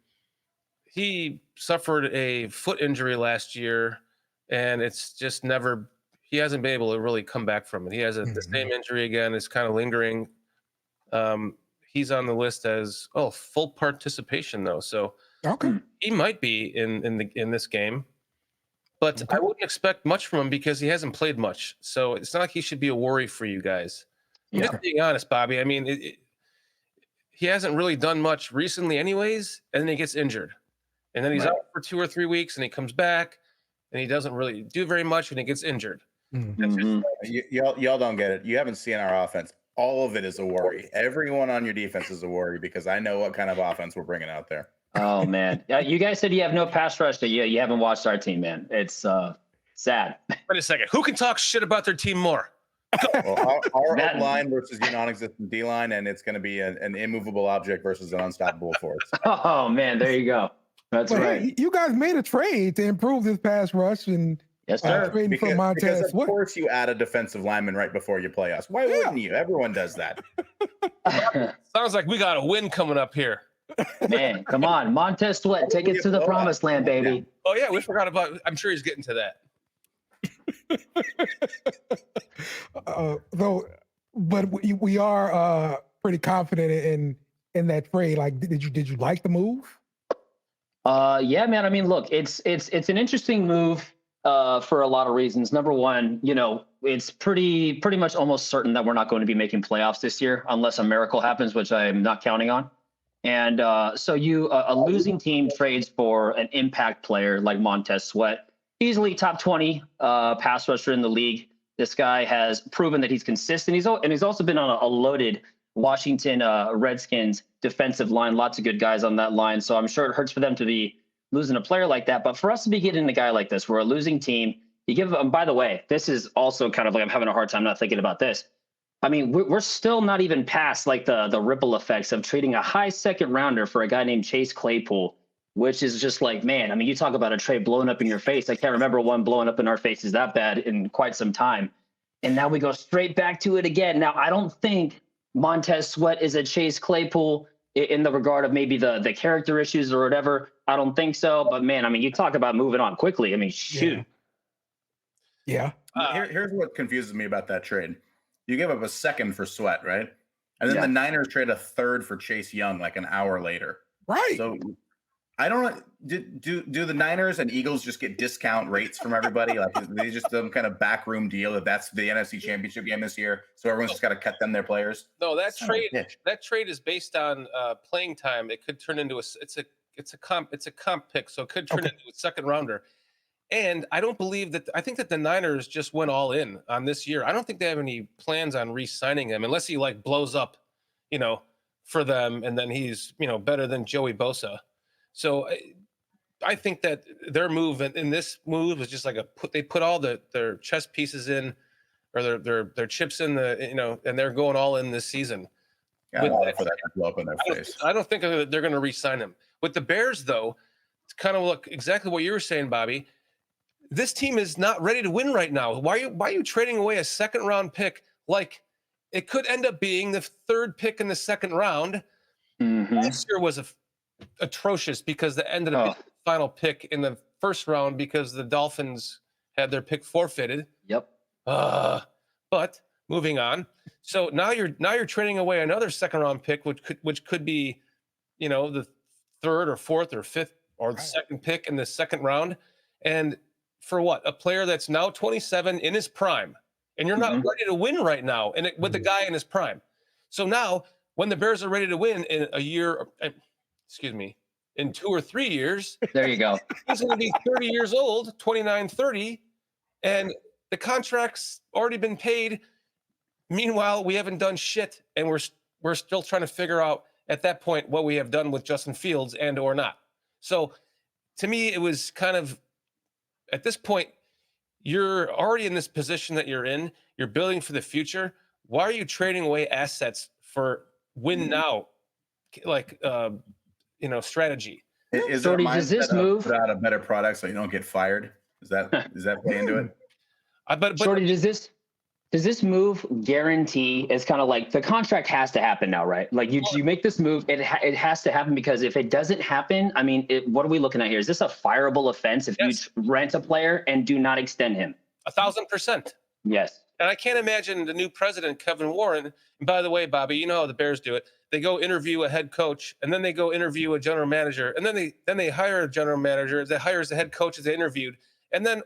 he suffered a foot injury last year and it's just never. He hasn't been able to really come back from it. He has the same injury again. It's kind of lingering. He's on the list as full participation though, so he might be in this game, but I wouldn't expect much from him because he hasn't played much. So it's not like he should be a worry for you guys. Yeah. Just being honest, Bobby. I mean, he hasn't really done much recently, anyways, and then he gets injured, and then he's out for 2 or 3 weeks, and he comes back, and he doesn't really do very much, and he gets injured. Y'all don't get it. You haven't seen our offense. All of it is a worry. Everyone on your defense is a worry because I know what kind of offense we're bringing out there. Oh man, you guys said you have no pass rush. So you haven't watched our team, man. It's sad. Wait a second. Who can talk shit about their team more? Well, our line versus your non-existent D line, and it's going to be an immovable object versus an unstoppable force. Oh man, there you go. That's right. Hey, you guys made a trade to improve this pass rush, and yes, sir. trading for Montez. Because of course you add a defensive lineman right before you play us. Why wouldn't you? Everyone does that. Sounds like we got a win coming up here. Man, come on, Montez Sweat, take it to the promised land, baby. Oh yeah, we forgot about. I'm sure he's getting to that. But we are pretty confident in that trade. Like, did you like the move? Yeah, man. I mean, look, it's an interesting move for a lot of reasons. Number one, it's pretty much almost certain that we're not going to be making playoffs this year unless a miracle happens, which I am not counting on. And so a losing team trades for an impact player like Montez Sweat, easily top 20 pass rusher in the league. This guy has proven that he's consistent. He's also been on a loaded Washington Redskins defensive line. Lots of good guys on that line. So I'm sure it hurts for them to be losing a player like that. But for us to be getting a guy like this, we're a losing team. You give him, by the way, this is also kind of like I'm having a hard time not thinking about this. I mean, we're still not even past like the ripple effects of trading a high second rounder for a guy named Chase Claypool, which is just like, man, I mean, you talk about a trade blowing up in your face. I can't remember one blowing up in our faces that bad in quite some time. And now we go straight back to it again. Now, I don't think Montez Sweat is a Chase Claypool in the regard of maybe the character issues or whatever. I don't think so. But man, I mean, you talk about moving on quickly. I mean, shoot. Yeah. Here's what confuses me about that trade. You give up a second for Sweat, right? And then the Niners trade a third for Chase Young like an hour later. Right. So I don't do the Niners and Eagles just get discount rates from everybody? Like they just some kind of backroom deal that's the NFC Championship game this year, so everyone's just got to cut them their players. No, that trade is based on playing time. It could turn into it's a comp pick, so it could turn into a second rounder. And I don't believe that. I think that the Niners just went all in on this year. I don't think they have any plans on re-signing him unless he like blows up, for them, and then he's better than Joey Bosa. So I think that their move in this move was just like they put all their chess pieces in, or their chips in and they're going all in this season. For that to blow up in their face. I don't think they're going to re-sign him. With the Bears, though, it's kind of look exactly what you were saying, Bobby. This team is not ready to win right now. Why are you trading away a second round pick? Like it could end up being the third pick in the second round. Mm-hmm. Last year was atrocious because they ended up being the final pick in the first round because the Dolphins had their pick forfeited. Yep. But moving on. So now you're trading away another second round pick, which could be, the third or fourth or fifth or the second pick in the second round. And for what? A player that's now 27 in his prime, and you're not ready to win right now, and with the guy in his prime. So now, when the Bears are ready to win in in 2 or 3 years, there you go. He's going to be 30 years old, 29, 30, and the contract's already been paid. Meanwhile, we haven't done shit, and we're still trying to figure out at that point what we have done with Justin Fields and or not. So, to me, it was kind of. At this point, you're already in this position that you're in. You're building for the future. Why are you trading away assets for win now, strategy? Is Shorty, does this move put out a better product so you don't get fired? Is that play into it? Shorty, does Does this move guarantee? It's kind of like the contract has to happen now, right? Like you make this move, it has to happen, because if it doesn't happen, I mean, what are we looking at here? Is this a fireable offense if Yes. you rent a player and do not extend him? 1,000%. Yes. And I can't imagine the new president, Kevin Warren. And by the way, Bobby, you know how the Bears do it. They go interview a head coach, and then they go interview a general manager, and then they hire a general manager that hires the head coach as they interviewed, and then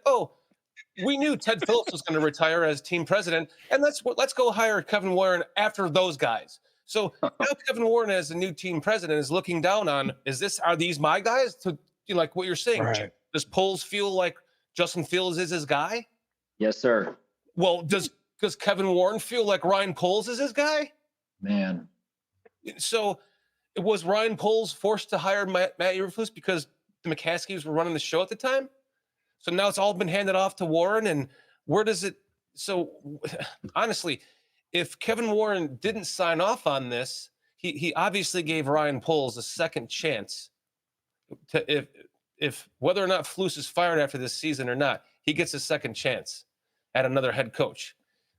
we knew Ted Phillips was going to retire as team president, and let's go hire Kevin Warren after those guys. So now Kevin Warren, as the new team president, is looking down on: are these my guys? To like what you're saying, Right. does Poles feel like Justin Fields is his guy? Yes, sir. Well, does Kevin Warren feel like Ryan Poles is his guy? Man. So was Ryan Poles forced to hire Matt Eberflus because the McCaskies were running the show at the time? So now it's all been handed off to Warren, and where does it? So honestly, if Kevin Warren didn't sign off on this, he obviously gave Ryan Poles a second chance. If whether or not Flus is fired after this season or not, he gets a second chance at another head coach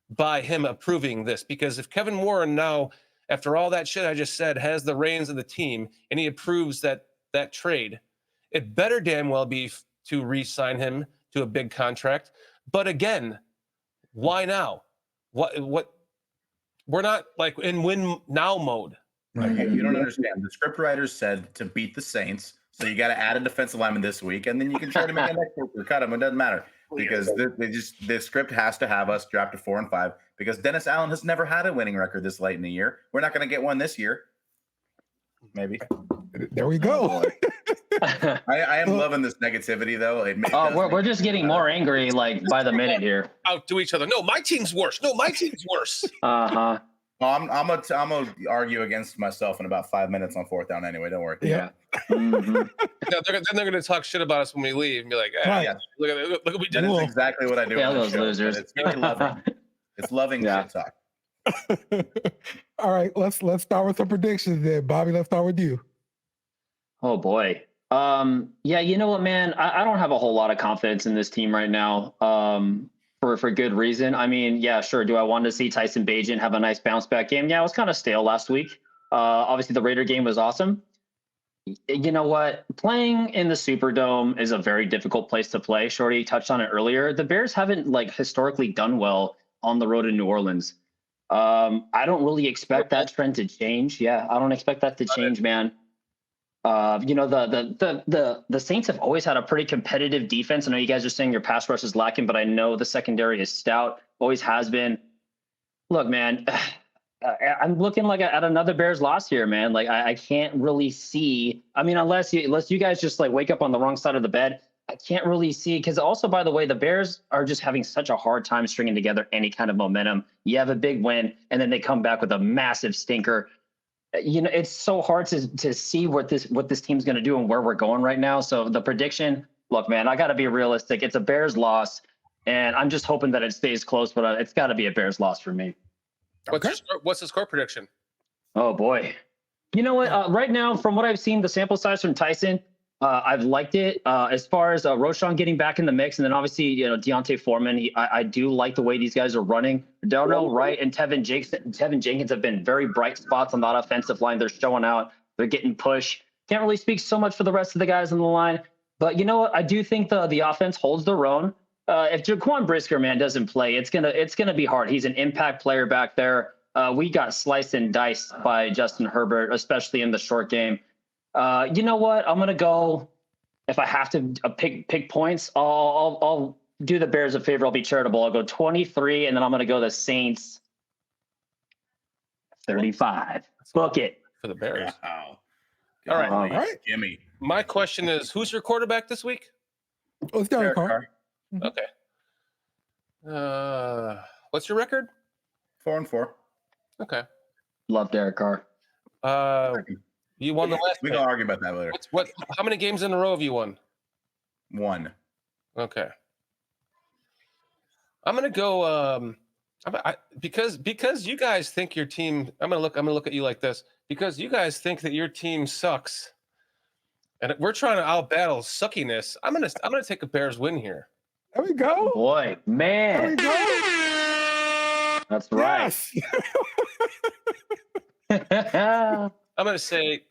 by him approving this. Because if Kevin Warren now, after all that shit I just said, has the reins of the team and he approves that trade, it better damn well be to re-sign him to a big contract. But again, why now? What we're not like in win now mode. Like, you don't understand. The script writers said to beat the Saints, so you got to add a defensive lineman this week, and then you can trade him again next week or cut him. It doesn't matter, because the script has to have us drop to 4 and 5, because Dennis Allen has never had a winning record this late in the year. We're not going to get one this year. Maybe. There we go. I am loving this negativity, though. We're just getting more angry like by the minute here. Out to each other. No, my team's worse. No, my team's worse. Uh-huh. I'm gonna argue against myself in about 5 minutes on 4th down anyway. Don't worry. Yeah. Mm-hmm. No, then they're going to talk shit about us when we leave and be like, Right. Yeah. look at what we did. That is exactly what I do. Yeah, on the those show, losers. but It's very loving. It's loving Yeah. shit talk. All right, let's start with some predictions then. Bobby, let's start with you. Oh boy. Yeah, you know what, man? I don't have a whole lot of confidence in this team right now. For good reason. I mean, yeah, sure. Do I want to see Tyson Bagent have a nice bounce back game? Yeah, it was kind of stale last week. Obviously the Raider game was awesome. You know what? Playing in the Superdome is a very difficult place to play. Shorty touched on it earlier. The Bears haven't like historically done well on the road in New Orleans. I don't really expect that trend to change. Yeah, I don't expect that to change, man. You know, the Saints have always had a pretty competitive defense. I know you guys are saying your pass rush is lacking, but I know the secondary is stout, always has been. Look, man, I'm looking like at another Bears loss here, man. Like I can't really see. I mean, unless you guys just like wake up on the wrong side of the bed, I can't really see. Because also, by the way, the Bears are just having such a hard time stringing together any kind of momentum. You have a big win, and then they come back with a massive stinker. You know, it's so hard to see what this team's going to do and where we're going right now. So the prediction, look, man, I got to be realistic. It's a Bears loss, and I'm just hoping that it stays close, but it's got to be a Bears loss for me. What's the score prediction? Oh boy. You know what? Right now, from what I've seen, the sample size from Tyson, I've liked it. As far as Roschon getting back in the mix, and then obviously, you know, Deontay Foreman, I do like the way these guys are running. Darnell Wright and Tevin Jenkins have been very bright spots on that offensive line. They're showing out. They're getting pushed. Can't really speak so much for the rest of the guys on the line. But you know what? I do think the offense holds their own. If Jaquan Brisker, man, doesn't play, it's gonna be hard. He's an impact player back there. We got sliced and diced by Justin Herbert, especially in the short game. You know what? I'm gonna go. If I have to pick points, I'll do the Bears a favor. I'll be charitable. I'll go 23, and then I'm gonna go the Saints 35. Book it For the Bears. Wow. All right. All right. Gimme. My question is, who's your quarterback this week? Oh, it's Derek Carr. Carr. Okay. What's your record? 4 and 4. Okay. Love Derek Carr. You won the last. We can argue about that later. How many games in a row have you won? 1. Okay. I'm gonna go. Because you guys think your team. I'm gonna look at you like this. Because you guys think that your team sucks, and we're trying to outbattle suckiness. I'm gonna take a Bears win here. There we go. Boy, There we man. go. That's right. Yes. I'm going to say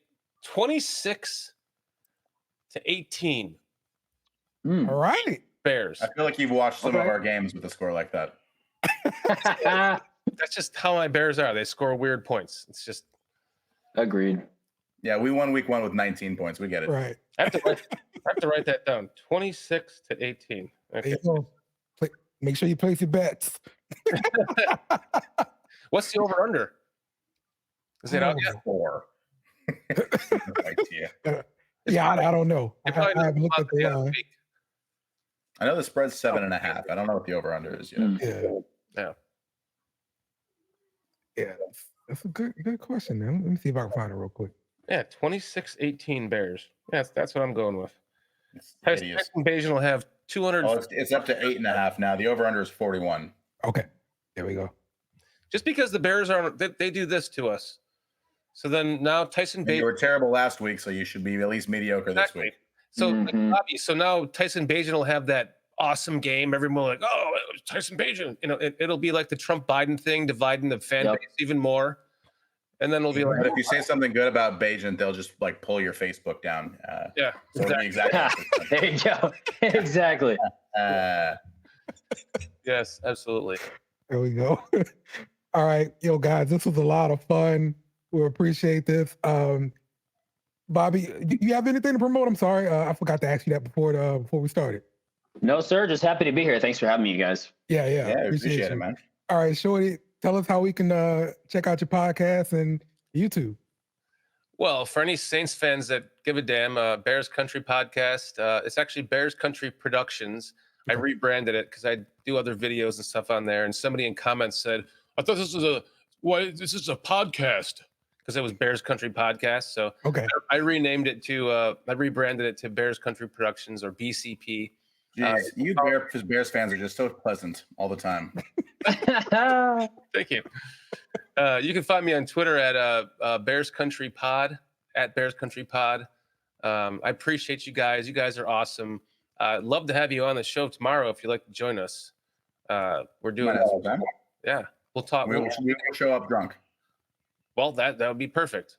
26 to 18 All right. Bears. I feel like you've watched some of Okay. our games with a score like that. That's just how my Bears are. They score weird points. It's just Agreed. Yeah, we won week 1 with 19 points. We get it. Right. I have to write that down. 26 to 18. There Okay. you go. Make sure you place your bets. What's the over under? Is it out yet? 4. idea. Yeah, I don't know. I It probably haven't doesn't looked come at out the the end of the line. week. I know the spread's 7.5. I don't know what the over under is yet. Mm. Yeah. Yeah. Yeah. That's a good question, man. Let me see if I can find it real quick. Yeah, 26-18 Bears. Yeah, that's what I'm going with. It's Tyson hideous. Invasion will have 200. Oh, it's up to 8.5 now. The over under is 41. Okay. There we go. Just because the Bears they do this to us. So then now Tyson And you Bagel. were terrible last week, so you should be at least mediocre this Exactly. week. So, Mhm. Bobby, so now Tyson Bagel will have that awesome game. Everyone will like, oh, it was Tyson Bagel. You know, it'll be like the Trump Biden thing, dividing the fan Yep. base even more. And then it'll be like, But if you say something good about Bajent, they'll just like pull your Facebook down. yeah, So it'll be exactly. There you go. Exactly. yes, absolutely. There we go. All right. Yo, guys, this was a lot of fun. We appreciate this. Bobby, do you have anything to promote? I'm sorry. I forgot to ask you that before we started. No, sir. Just happy to be here. Thanks for having me, you guys. Yeah. Yeah, I appreciate it, you. man. All right, Shorty, tell us how we can check out your podcast and YouTube. Well, for any Saints fans that give a damn, Bears Country podcast, it's actually Bears Country Productions. I rebranded it because I do other videos and stuff on there. And somebody in comments said, I thought this is a podcast because it was Bears Country Podcast. So Okay. I renamed it to, I rebranded it to Bears Country Productions or BCP. Jeez, you Bears fans are just so pleasant all the time. Thank you. You can find me on Twitter at Bears Country Pod, at Bears Country Pod. I appreciate you guys. You guys are awesome. Love to have you on the show tomorrow if you'd like to join us. We're doing Might this. have time. Yeah, we'll talk. We will show up drunk. Well, that would be perfect.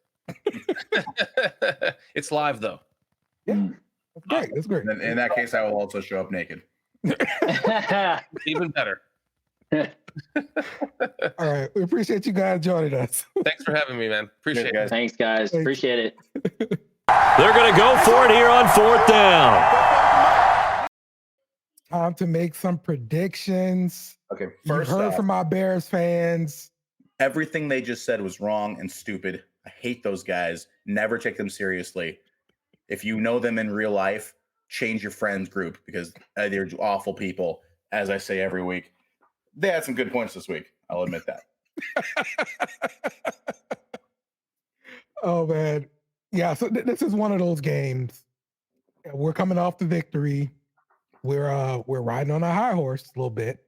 It's live though. Yeah. That's great. That's great. In that case, I will also show up naked. Even better. All right. We appreciate you guys joining us. Thanks for having me, man. Appreciate it. guys. Thanks, guys. Thanks. Appreciate it. They're going to go for it here on 4th down. Time to make some predictions. Okay, You've first heard off, from our Bears fans. everything they just said was wrong and stupid. I hate those guys. Never take them seriously. If you know them in real life, change your friends group because they're awful people. As I say every week, they had some good points this week. I'll admit that. Oh man. Yeah, so this is one of those games. We're coming off the victory. We're riding on a high horse a little bit.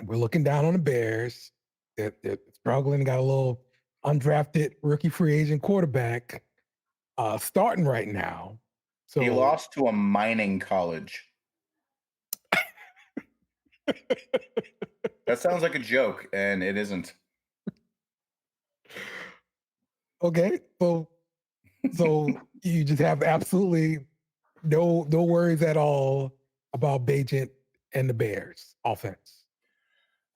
We're looking down on the Bears. They're struggling. Got a little undrafted rookie free agent quarterback starting right now. So He lost to a mining college. That sounds like a joke, and it isn't. Okay, so you just have absolutely no worries at all about Bajent and the Bears offense.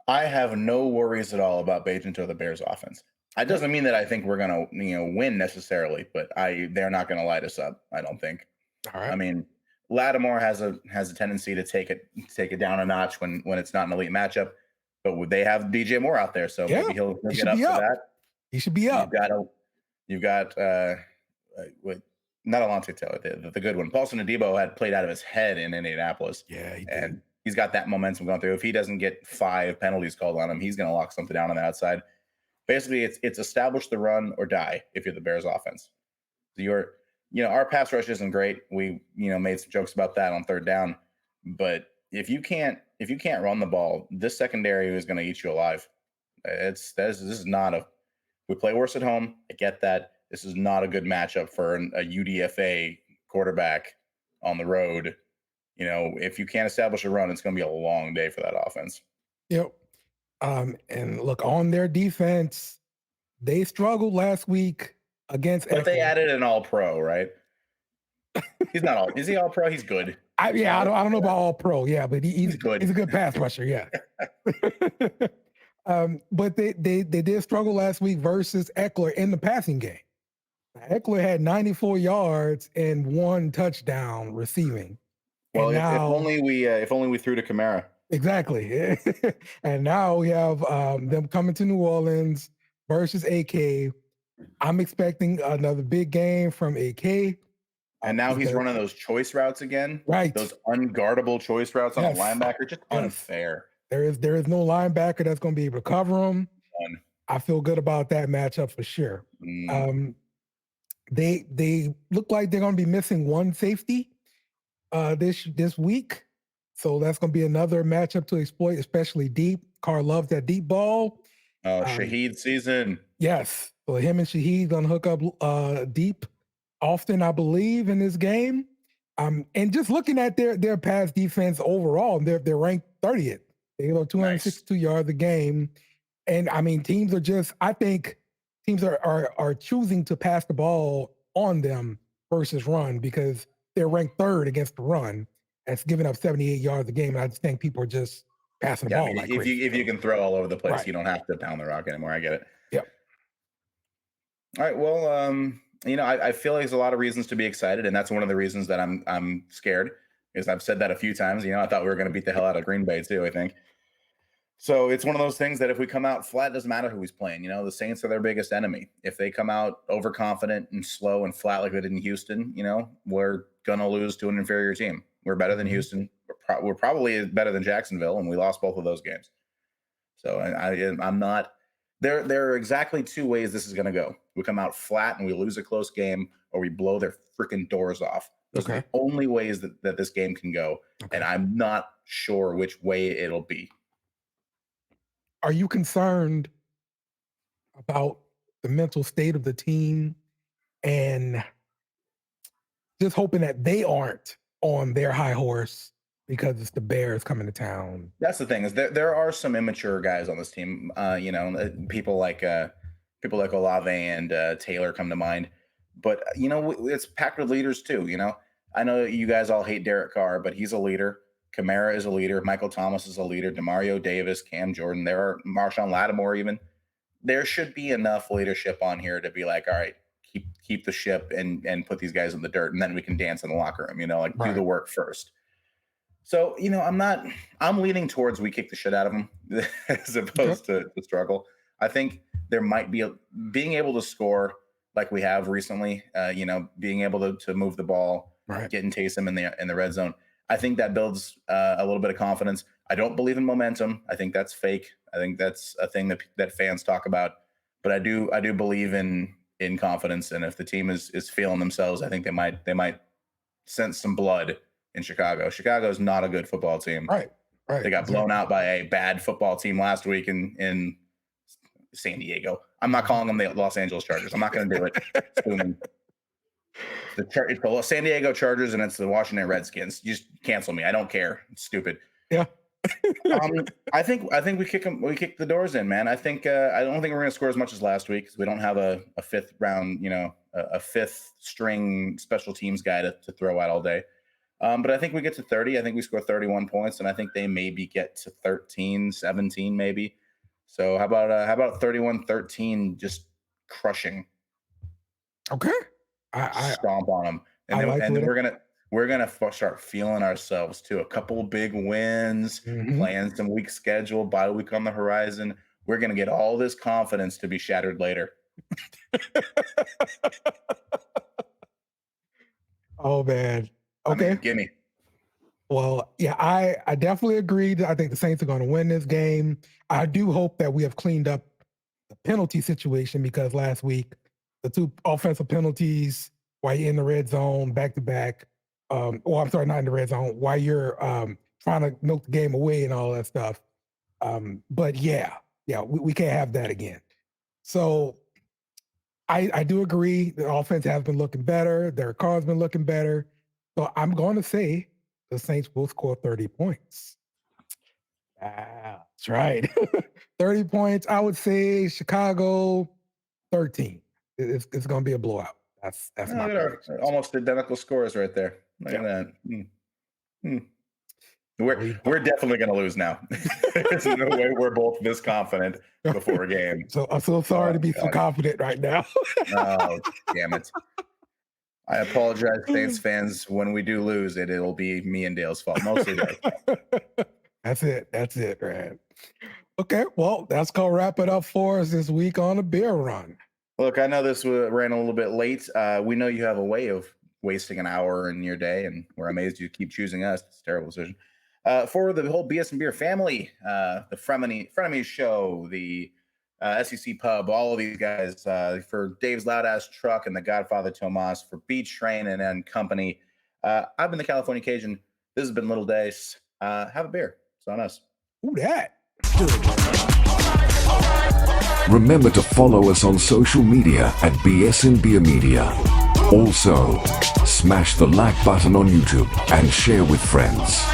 I have no worries at all about Bajent or the Bears offense. That doesn't mean that I think we're gonna, win necessarily, but they're not gonna light us up. I don't think. All right. I mean, Lattimore has a tendency to take it down a notch when it's not an elite matchup, but they have DJ Moore out there, so Yeah, maybe he'll he get should up be for up. that. He should be up. You've got not Alontae Taylor, the good one. Paulson Adebo had played out of his head in Indianapolis. Yeah, he did. And he's got that momentum going through. If he doesn't get 5 penalties called on him, he's going to lock something down on the outside. Basically, it's establish the run or die if you're the Bears offense. So our pass rush isn't great. We, made some jokes about that on 3rd down. But if you can't run the ball, this secondary is going to eat you alive. This is not we play worse at home. I get that. This is not a good matchup for a UDFA quarterback on the road. If you can't establish a run, it's going to be a long day for that offense. Yep. And look, on their defense, they struggled last week against But they Eckler. added an all-pro, right? He's not all. Is he all-pro? He's good. I don't know about all pro, but he's good. He's a good pass rusher, yeah. But they did struggle last week versus Eckler in the passing game. Eckler had 94 yards and 1 touchdown receiving. Well, and if only we threw to Kamara. Exactly. And now we have them coming to New Orleans versus AK. I'm expecting another big game from AK. And now he's running those choice routes again. Right. Those unguardable choice routes on Yes. a linebacker. Just unfair. There is no linebacker that's going to be able to cover him. I feel good about that matchup for sure. They look like they're going to be missing one safety this week. So that's going to be another matchup to exploit, especially deep. Carr loves that deep ball. Shaheed season. Yes. So him and Shaheed going to hook up deep often, I believe, in this game. And just looking at their pass defense overall, they're ranked 30th. They go 262 yards a game. And I mean, I think teams are choosing to pass the ball on them versus run because they're ranked 3rd against the run. That's giving up 78 yards a game. And I just think people are just passing the ball. I mean, like if crazy. you can throw all over the place, Right. You don't have to pound the rock anymore. I get it. Yep. All right. Well, I feel like there's a lot of reasons to be excited, and that's one of the reasons that I'm scared, because I've said that a few times. I thought we were going to beat the hell out of Green Bay too, I think. So it's one of those things that if we come out flat, it doesn't matter who he's playing. The Saints are their biggest enemy. If they come out overconfident and slow and flat like they did in Houston, we're going to lose to an inferior team. We're better than Houston. We're probably better than Jacksonville, and we lost both of those games. So I'm not. There are exactly 2 ways this is going to go. We come out flat and we lose a close game, or we blow their freaking doors off. Those are the only ways that this game can go. Okay. And I'm not sure which way it'll be. Are you concerned about the mental state of the team and just hoping that they aren't on their high horse because it's the Bears coming to town? That's the thing, is there are some immature guys on this team. People like Olave and Taylor come to mind. But it's packed with leaders too. I know you guys all hate Derek Carr, but he's a leader. Kamara is a leader. Michael Thomas is a leader. Demario Davis, Cam Jordan. There are Marshawn Lattimore even. There should be enough leadership on here to be like, all right, keep the ship and put these guys in the dirt, and then we can dance in the locker room. Do the work first. So I'm leaning towards we kick the shit out of them as opposed to struggle. I think there might be being able to score like we have recently. Being able to move the ball, getting Taysom in the red zone. I think that builds a little bit of confidence. I don't believe in momentum. I think that's fake. I think that's a thing that fans talk about. But I do believe in confidence. And if the team is feeling themselves, I think they might sense some blood in Chicago. Chicago is not a good football team. Right. They got blown out by a bad football team last week in San Diego. I'm not calling them the Los Angeles Chargers. I'm not going to do it. It's the San Diego Chargers and it's the Washington Redskins. You just cancel me. I don't care. It's stupid. Yeah. I think we kick the doors in, man. I don't think we're going to score as much as last week because we don't have a 5th round, a 5th string special teams guy to throw out all day. But I think we get to 30. I think we score 31 points, and I think they maybe get to 13, 17 maybe. So how about 31-13, just crushing? Okay. I stomp on them, and then we're gonna start feeling ourselves too. A couple of big wins, playing some weak schedule, bye week on the horizon. We're gonna get all this confidence to be shattered later. Oh man. Okay. Gimme. Well, yeah, I definitely agree that I think the Saints are going to win this game. I do hope that we have cleaned up the penalty situation because last week the 2 offensive penalties while you're in the red zone back to back. I'm sorry, not in the red zone, while you're trying to milk the game away and all that stuff. But we can't have that again. So I do agree the offense has been looking better. Their car's been looking better. So I'm going to say the Saints will score 30 points. That's right. 30 points. I would say Chicago 13. It's going to be a blowout. That's my prediction. Almost identical scores right there. Look at that. We're definitely going to lose now. There's no way we're both this confident before a game. So I'm so sorry to be so confident right now. Oh, damn it. I apologize, Saints fans. When we do lose it, it'll be me and Dale's fault. Mostly That's it, man. Okay, well, that's going to wrap it up for us this week on the Bear Run. Look, I know this ran a little bit late. We know you have a way of wasting an hour in your day, and we're amazed you keep choosing us. It's a terrible decision. For the whole BS and Beer family, the Frenemies Show, the SEC Pub, all of these guys, for Dave's Loud Ass Truck and the Godfather Tomas, for Beach Train and company. I've been the California Cajun. This has been Little Dace. Have a beer. It's on us. Who that? Remember to follow us on social media at BS and Beer Media. Also, smash the like button on YouTube and share with friends.